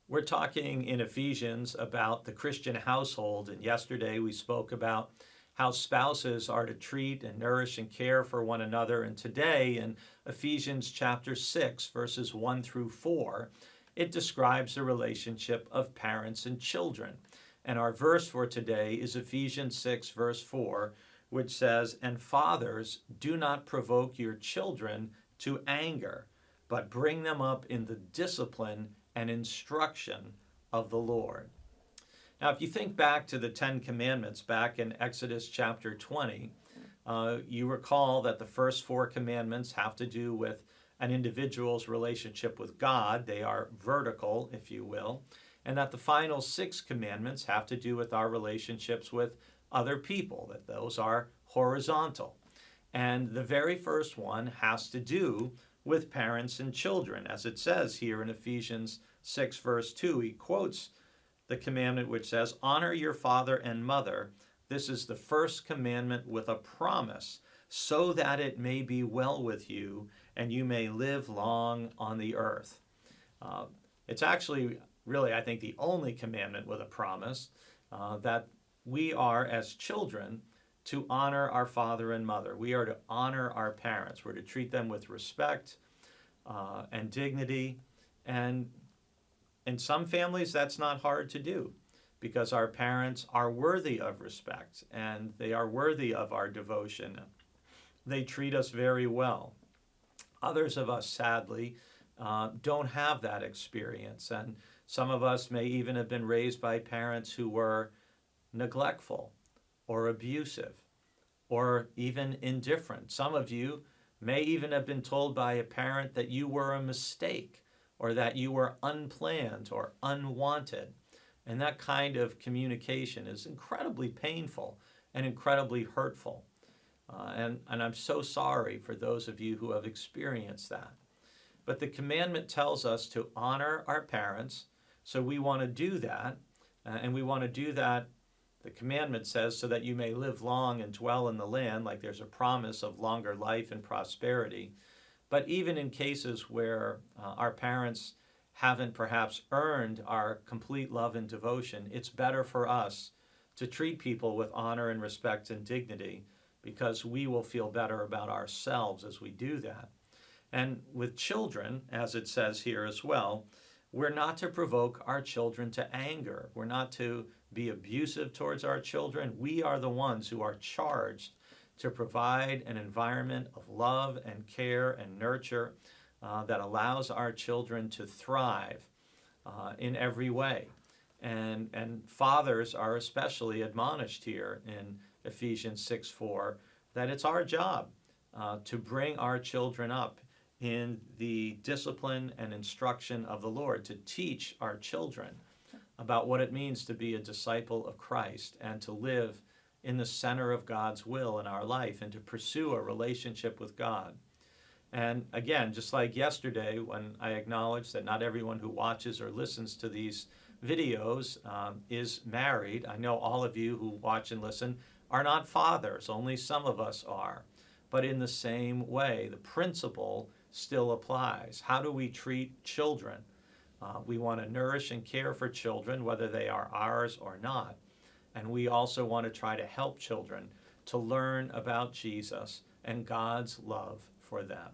We're talking in Ephesians about the Christian household, and yesterday we spoke about how spouses are to treat and nourish and care for one another. And today in Ephesians chapter 6, verses 1 through 4, it describes the relationship of parents and children. And our verse for today is Ephesians 6, verse 4, which says, "And fathers, do not provoke your children to anger, but bring them up in the discipline and instruction of the Lord." Now, if you think back to the Ten Commandments back in Exodus chapter 20, you recall that the first four commandments have to do with an individual's relationship with God. They are vertical, if you will, and that the final six commandments have to do with our relationships with other people, that those are horizontal. And the very first one has to do with parents and children. As it says here in Ephesians 6, verse 2, he quotes the commandment which says, "Honor your father and mother. This is the first commandment with a promise, so that it may be well with you and you may live long on the earth." It's actually really, I think, the only commandment with a promise that we are as children to honor our father and mother. We are to honor our parents. We're to treat them with respect and dignity. And in some families, that's not hard to do because our parents are worthy of respect and they are worthy of our devotion. They treat us very well. Others of us, sadly, don't have that experience. And some of us may even have been raised by parents who were neglectful or abusive or even indifferent. Some of you may even have been told by a parent that you were a mistake or that you were unplanned or unwanted. And that kind of communication is incredibly painful and incredibly hurtful. And I'm so sorry for those of you who have experienced that. But the commandment tells us to honor our parents, so we want to do that. And we want to do that, the commandment says, so that you may live long and dwell in the land, like there's a promise of longer life and prosperity. But even in cases where our parents haven't perhaps earned our complete love and devotion, it's better for us to treat people with honor and respect and dignity because we will feel better about ourselves as we do that. And with children, as it says here as well, we're not to provoke our children to anger. We're not to be abusive towards our children. We are the ones who are charged to provide an environment of love and care and nurture that allows our children to thrive in every way. And fathers are especially admonished here in Ephesians 6:4 that it's our job to bring our children up in the discipline and instruction of the Lord, to teach our children about what it means to be a disciple of Christ and to live in the center of God's will in our life and to pursue a relationship with God. And again, just like yesterday when I acknowledged that not everyone who watches or listens to these videos is married, I know all of you who watch and listen are not fathers, only some of us are. But in the same way, the principle still applies. How do we treat children? We want to nourish and care for children, whether they are ours or not. And we also want to try to help children to learn about Jesus and God's love for them.